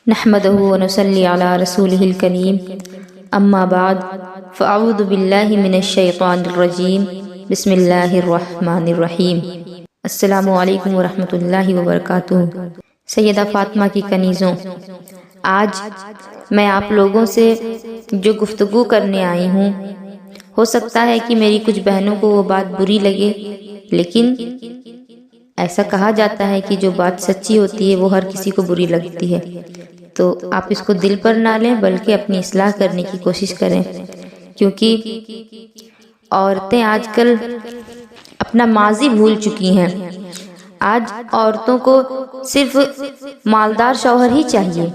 نحمده ونصلي على رسوله الكريم اما بعد فاعوذ باللہ من الشیطان الرجیم بسم اللہ الرحمن الرحیم۔ السلام علیکم ورحمۃ اللہ وبرکاتہ۔ سیدہ فاطمہ کی کنیزوں، آج میں آپ لوگوں سے جو گفتگو کرنے آئی ہوں، ہو سکتا ہے کہ میری کچھ بہنوں کو وہ بات بری لگے، لیکن ایسا کہا جاتا ہے کہ جو بات سچی ہوتی ہے وہ ہر کسی کو بری لگتی ہے، تو آپ اس کو دل پر نہ لیں بلکہ اپنی اصلاح کرنے کی کوشش کریں، کیونکہ عورتیں آج کل اپنا ماضی بھول چکی ہیں۔ آج عورتوں کو صرف مالدار شوہر ہی چاہیے،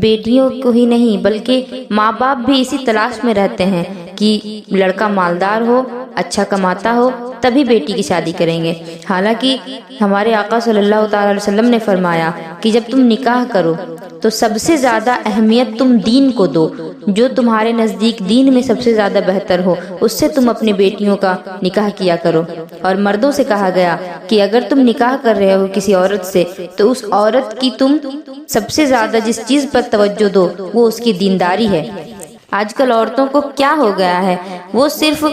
بیٹیوں کو ہی نہیں بلکہ ماں باپ بھی اسی تلاش میں رہتے ہیں کہ لڑکا مالدار ہو، اچھا کماتا ہو، تبھی بیٹی کی شادی کریں گے۔ حالانکہ ہمارے آقا صلی اللہ تعالی علیہ وسلم نے فرمایا کہ جب تم نکاح کرو تو سب سے زیادہ اہمیت تم دین کو دو، جو تمہارے نزدیک دین میں سب سے زیادہ بہتر ہو اس سے تم اپنی بیٹیوں کا نکاح کیا کرو۔ اور مردوں سے کہا گیا کہ اگر تم نکاح کر رہے ہو کسی عورت سے تو اس عورت کی تم سب سے زیادہ جس چیز پر توجہ دو وہ اس کی دینداری ہے۔ آج کل عورتوں کو کیا ہو گیا ہے، وہ صرف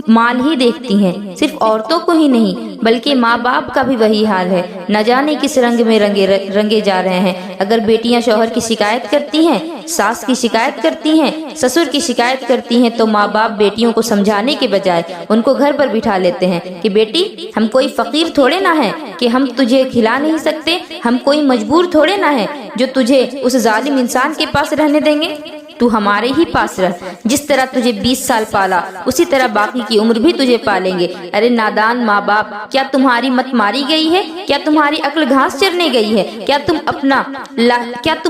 مال ہی دیکھتی ہیں، صرف عورتوں کو ہی نہیں بلکہ ماں باپ کا بھی وہی حال ہے، نہ جانے کس رنگ میں رنگے جا رہے ہیں۔ اگر بیٹیاں شوہر کی شکایت کرتی ہیں، ساس کی شکایت کرتی ہیں، سسر کی شکایت کرتی ہیں تو ماں باپ بیٹیوں کو سمجھانے کے بجائے ان کو گھر پر بٹھا لیتے ہیں کہ بیٹی ہم کوئی فقیر تھوڑے نہ ہیں کہ ہم تجھے کھلا نہیں سکتے، ہم کوئی مجبور تھوڑے نہ ہیں جو تجھے اس ظالم انسان کے پاس رہنے دیں گے، تو ہمارے ہی پاس رہ، جس طرح تجھے 20 سال پالا اسی طرح باقی کی عمر بھی تجھے پالیں گے۔ ارے نادان ماں باپ، کیا تمہاری مت ماری گئی ہے؟ کیا تمہاری عقل گھاس چرنے گئی ہے؟ کیا تم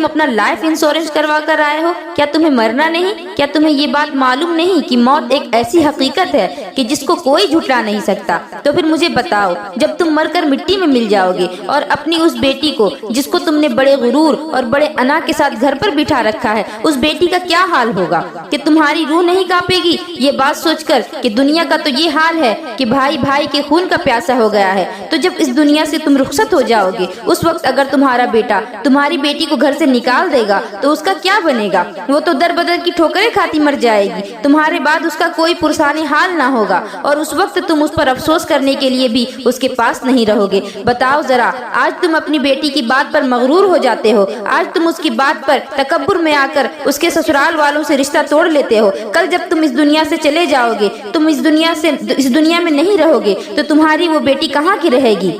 اپنا لائف انشورنس کروا کر آئے ہو؟ کیا تمہیں مرنا نہیں؟ کیا تمہیں یہ بات معلوم نہیں کہ موت ایک ایسی حقیقت ہے کہ جس کو کوئی جھٹلا نہیں سکتا؟ تو پھر مجھے بتاؤ، جب تم مر کر مٹی میں مل جاؤ گے اور اپنی اس بیٹی کو جس کو تم نے بڑے غرور اور بڑے انا کے ساتھ گھر پر بٹھا رکھا ہے، اس بیٹی کا کیا حال ہوگا کہ تمہاری روح نہیں کانپے گی یہ بات سوچ کر کہ دنیا کا تو یہ حال ہے کہ بھائی بھائی کے خون کا پیاسا ہو گیا ہے، تو جب اس دنیا سے تم رخصت ہو جاؤ گے اس وقت اگر تمہارا بیٹا تمہاری بیٹی کو گھر سے نکال دے گا تو اس کا کیا بنے گا؟ وہ تو در بدر کی ٹھوکریں کھاتی مر جائے گی، تمہارے بعد اس کا کوئی پرسان حال نہ ہوگا اور اس وقت تم اس پر افسوس کرنے کے لیے بھی اس کے پاس نہیں رہو گے۔ بتاؤ ذرا، آج تم اپنی بیٹی کی بات پر مغرور ہو جاتے ہو، آج تم اس کی بات پر تکبر میں آ کر اس کے سسرال والوں سے رشتہ توڑ لیتے ہو، کل جب تم اس دنیا سے چلے جاؤ گے، تم اس دنیا میں نہیں رہو گے تو تمہاری وہ بیٹی کہاں کی رہے گی؟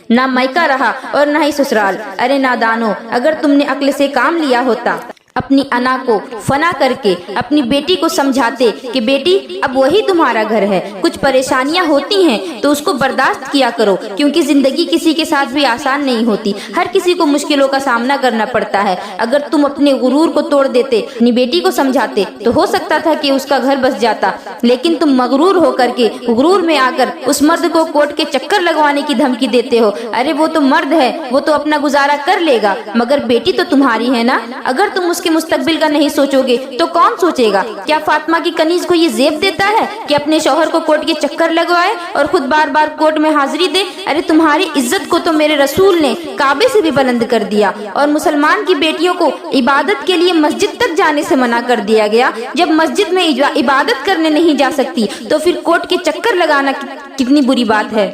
نہ میکہ رہا اور نہ ہی سسرال۔ ارے نادانو، اگر تم نے عقل سے کام لیا ہوتا، اپنی انا کو فنا کر کے اپنی بیٹی کو سمجھاتے کہ بیٹی اب وہی تمہارا گھر ہے، کچھ پریشانیاں ہوتی ہیں تو اس کو برداشت کیا کرو، کیونکہ زندگی کسی کے ساتھ بھی آسان نہیں ہوتی، ہر کسی کو مشکلوں کا سامنا کرنا پڑتا ہے۔ اگر تم اپنے غرور کو توڑ دیتے، اپنی بیٹی کو سمجھاتے تو ہو سکتا تھا کہ اس کا گھر بس جاتا، لیکن تم مغرور ہو کر کے غرور میں آ کر اس مرد کو کوٹ کے چکر لگوانے کی دھمکی دیتے ہو۔ ارے وہ تو مرد ہے، وہ تو اپنا گزارا کر لے گا، مگر بیٹی تو تمہاری ہے نا۔ اگر تم اس کے مستقبل کا نہیں سوچو گے تو کون سوچے گا؟ کیا فاطمہ کی کنیز کو یہ زیب دیتا ہے کہ اپنے شوہر کو کوٹ کے چکر لگوائے اور خود بار بار کوٹ میں حاضری دے؟ ارے تمہاری عزت کو تو میرے رسول نے کعبے سے بھی بلند کر دیا، اور مسلمان کی بیٹیوں کو عبادت کے لیے مسجد تک جانے سے منع کر دیا گیا۔ جب مسجد میں عبادت کرنے نہیں جا سکتی تو پھر کوٹ کے چکر لگانا کتنی بری بات ہے۔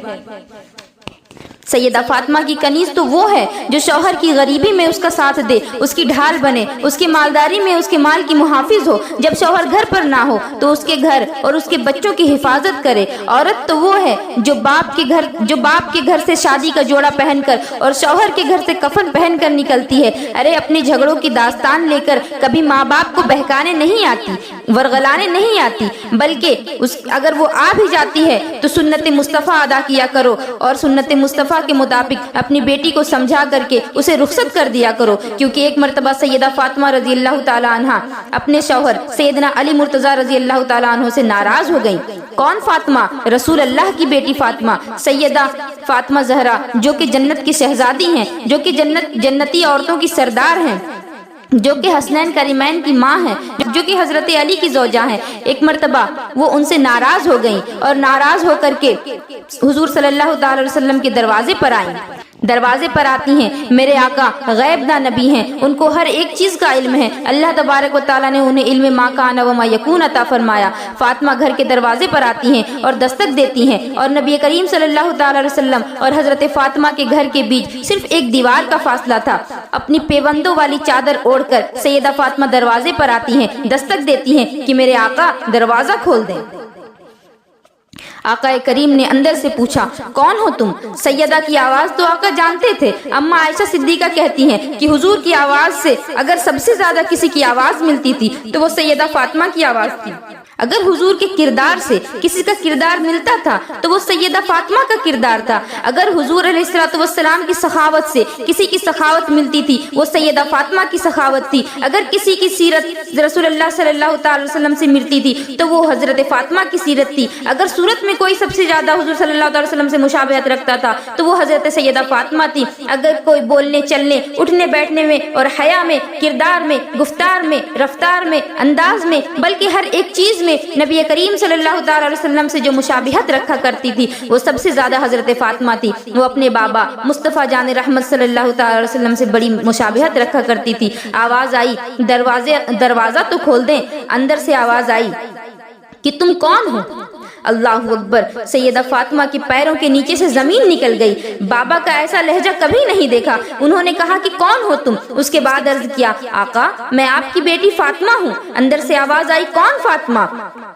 سیدہ فاطمہ کی کنیز تو وہ ہے جو شوہر کی غریبی میں اس کا ساتھ دے، اس کی ڈھال بنے، اس کی مالداری میں اس کے مال کی محافظ ہو، جب شوہر گھر پر نہ ہو تو اس کے گھر اور اس کے بچوں کی حفاظت کرے۔ عورت تو وہ ہے جو باپ کے گھر سے شادی کا جوڑا پہن کر اور شوہر کے گھر سے کفن پہن کر نکلتی ہے۔ ارے اپنے جھگڑوں کی داستان لے کر کبھی ماں باپ کو بہکانے نہیں آتی، ورغلانے نہیں آتی، بلکہ اگر وہ آ بھی جاتی ہے تو سنت مصطفیٰ ادا کیا کرو اور سنت مصطفیٰ کے مطابق اپنی بیٹی کو سمجھا کر کے اسے رخصت کر دیا کرو۔ کیونکہ ایک مرتبہ سیدہ فاطمہ رضی اللہ تعالی عنہ اپنے شوہر سیدنا علی مرتضیٰ رضی اللہ تعالی عنہ سے ناراض ہو گئیں۔ کون فاطمہ؟ رسول اللہ کی بیٹی فاطمہ، سیدہ فاطمہ زہرا، جو کہ جنت کی شہزادی ہیں، جو کہ جنتی عورتوں کی سردار ہیں، جو کہ حسنین کریمین کی ماں ہیں، جو کہ حضرت علی کی زوجہ ہیں۔ ایک مرتبہ وہ ان سے ناراض ہو گئیں اور ناراض ہو کر کے حضور صلی اللہ تعالی وسلم کے دروازے پر آئیں۔ दरवाजे पर आती हैं। मेरे आका गैब ना नबी हैं, उनको हर एक चीज का इल्म है। अल्लाह तबारक व तआला ने उन्हें इल्म मा कान व मा यकून अता फरमाया। फातिमा घर के दरवाजे पर आती हैं और दस्तक देती हैं, और नबी करीम सल्लल्लाहु तआला अलैहि वसल्लम और हजरत फातिमा के घर के बीच सिर्फ एक दीवार का फासला था। अपनी पेवंदों वाली चादर ओढ़कर सैयदा फातिमा दरवाजे पर आती हैं, दस्तक देती हैं कि मेरे आका दरवाजा खोल दें। आका करीम ने अंदर से पूछा, कौन हो तुम? सैयदा की आवाज तो आका जानते थे। अम्मा आयशा सिद्दीका कहती हैं कि हुजूर की आवाज से अगर सबसे ज्यादा किसी की आवाज मिलती थी तो वो सैयदा फातिमा की आवाज थी। अगर हुजूर के किरदार से किसी का किरदार मिलता था तो वो सैयदा फातिमा का किरदार था। अगर हुजूर अलैहिस्सलाम की सखावत से किसी की सखावत मिलती थी वो सैयदा फातिमा की सखावत थी। अगर किसी की सीरत रसूलुल्लाह सल्लल्लाहु अलैहि वसल्लम से मिलती थी तो वो हजरत फातिमा की सीरत थी। अगर सूरत में कोई सबसे ज्यादा हुजूर सल्लल्लाहु अलैहि वसल्लम से मुशाबहत रखता था तो वो हजरत सैयदा फातिमा थी। अगर कोई बोलने चलने उठने बैठने में और हया में, किरदार में, गुफ्तार में, रफ्तार में, अंदाज में, बल्कि हर एक चीज में नबी करीम सल्लल्लाहु अलैहि वसल्लम से जो मुशाबिहत रखा करती थी वो सबसे ज्यादा हजरत फातिमा थी। वो अपने बाबा मुस्तफ़ा जान रहमत सल्लल्लाहु अलैहि वसल्लम से बड़ी मुशाबिहत रखा करती थी। आवाज आई, दरवाजा तो खोल दें। अंदर से आवाज आई कि तुम कौन हो? अल्लाहु अकबर। सैयदा फातिमा के पैरों के नीचे से जमीन निकल गई। बाबा का ऐसा लहजा कभी नहीं देखा। उन्होंने कहा कि कौन हो तुम? उसके बाद अर्ज किया, आका मैं आपकी बेटी फातिमा हूँ। अंदर से आवाज आई, कौन फातिमा?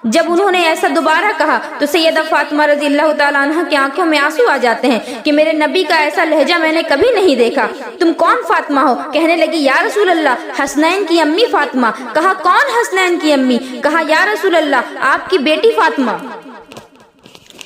जब उन्होंने ऐसा दोबारा कहा तो सैयदा फातिमा रज़ी अल्लाह तआला अन्हा की आंखों में आंसू आ जाते हैं कि मेरे नबी का ऐसा लहजा मैंने कभी नहीं देखा। तुम कौन फातिमा हो? कहने लगी, या रसूल अल्लाह हसनैन की अम्मी फातिमा। कहा, कौन हसनैन की अम्मी? कहा, या रसूल अल्लाह आपकी बेटी फातिमा।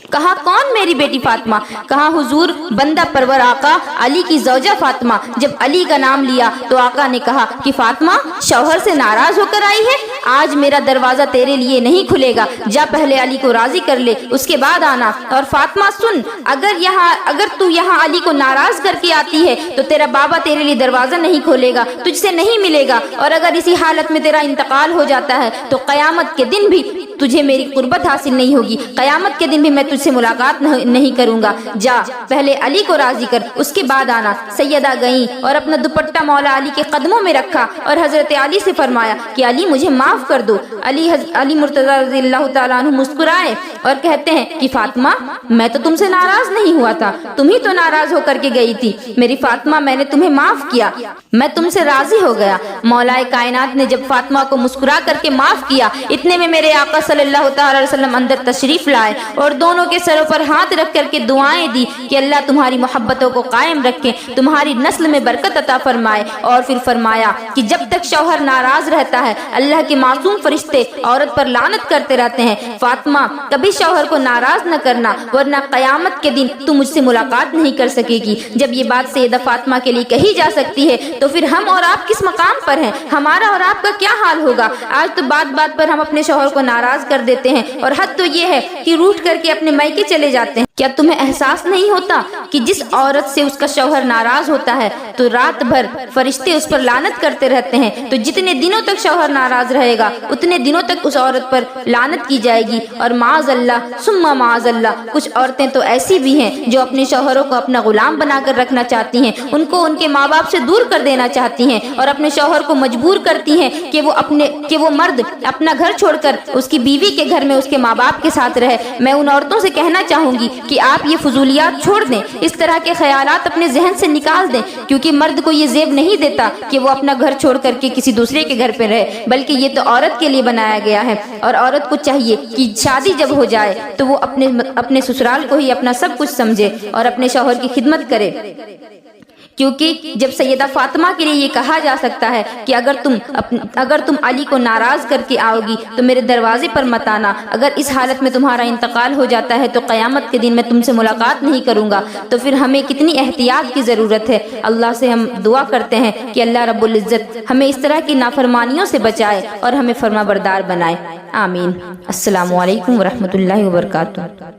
कहा, कौन मेरी बेटी फातिमा? कहा, हुजूर बंदा परवर आका अली की जौजा फातिमा। जब अली का नाम लिया तो आका ने कहा कि फातिमा शौहर से नाराज होकर आई है, आज मेरा दरवाजा तेरे लिए नहीं खुलेगा। जा पहले अली को राजी कर ले, उसके बाद आना। और फातिमा सुन, अगर तू यहाँ अली को नाराज करके आती है तो तेरा बाबा तेरे लिए दरवाजा नहीं खोलेगा, तुझसे नहीं मिलेगा। और अगर इसी हालत में तेरा इंतकाल हो जाता है तो कयामत के दिन भी तुझे मेरी कुर्बत हासिल नहीं होगी। कयामत के दिन भी मैं तुझसे मुलाकात नहीं करूंगा। जा पहले अली को राजी कर, उसके बाद आना। सैयदा गई और अपना दुपट्टा मौला अली के कदमों में रखा और हजरत अली से फरमाया कि अली मुझे माफ कर दो। अली मुर्तजा रज़ी अल्लाह तआला अन्हु मुस्कुराए और कहते हैं कि फातिमा मैं तो तुमसे नाराज नहीं हुआ था, तुम ही तो नाराज होकर के गई थी। मेरी फातिमा मैंने तुम्हें माफ किया, मैं तुमसे राजी हो गया। मौलाए कायनात ने जब फातिमा को मुस्कुरा करके माफ किया, इतने में मेरे आका सल्लल्लाहु अलैहि वसल्लम अंदर तशरीफ लाए और दोनों के सरों पर हाथ रख करके दुआएं दी कि अल्लाह तुम्हारी मोहब्बतों को कायम रखे, तुम्हारी नस्ल में बरकत अता फरमाए। और फिर फरमाया कि जब तक शौहर नाराज रहता है अल्लाह के मासूम फरिश्ते औरत पर लानत करते रहते हैं। फातिमा कभी शौहर को नाराज न करना, वरना कयामत के दिन तू मुझसे मुलाकात नहीं कर सकेगी। जब ये बात सैयदा फातिमा के लिए कही जा सकती है तो फिर हम और आप किस मकाम पर हैं? हमारा और आपका क्या हाल होगा? आज तो बात बात पर हम अपने शौहर को नाराज कर देते हैं और हद तो ये है कि रूठ करके अपने मायके चले जाते हैं। क्या तुम्हें एहसास नहीं होता कि जिस औरत से उसका शौहर नाराज होता है तो रात भर फरिश्ते उस पर लानत करते रहते हैं? तो जितने दिनों तक शौहर नाराज रहेगा उतने दिनों तक उस औरत पर लानत की जाएगी। और माअज़ल्लाह सुम्मा माअज़ल्लाह, कुछ औरतें तो ऐसी भी हैं जो अपने शौहरों को अपना गुलाम बनाकर रखना चाहती हैं, उनको उनके माँ बाप से दूर कर देना चाहती हैं और अपने शौहर को मजबूर करती हैं कि वो मर्द अपना घर छोड़कर उसकी बीवी के घर में उसके माँ बाप के साथ रहे। मैं उन औरतों से कहना चाहूंगी कि आप ये फजूलियात छोड़ दें, इस तरह के ख्यालात अपने जहन से निकाल दें, क्योंकि मर्द को ये ज़ेब नहीं देता कि वो अपना घर छोड़ करके किसी दूसरे के घर पे रहे, बल्कि ये तो औरत के लिए बनाया गया है। और औरत को चाहिए कि शादी जब हो जाए तो वो अपने ससुराल को ही अपना सब कुछ समझे और अपने शौहर की खिदमत करे। क्योंकि जब सैयदा फातिमा के लिए ये कहा जा सकता है कि अगर तुम अली को नाराज करके आओगी तो मेरे दरवाजे पर मत आना, अगर इस हालत में तुम्हारा इंतकाल हो जाता है तो क़यामत के दिन मैं तुमसे मुलाकात नहीं करूंगा, तो फिर हमें कितनी एहतियात की ज़रूरत है। अल्लाह से हम दुआ करते हैं कि अल्लाह रब्बुल इज़्ज़त हमें इस तरह की नाफरमानियों से बचाए और हमें फरमाबरदार बनाए। आमीन। अस्सलामु अलैकुम व रहमतुल्लाहि व बरकातुहू।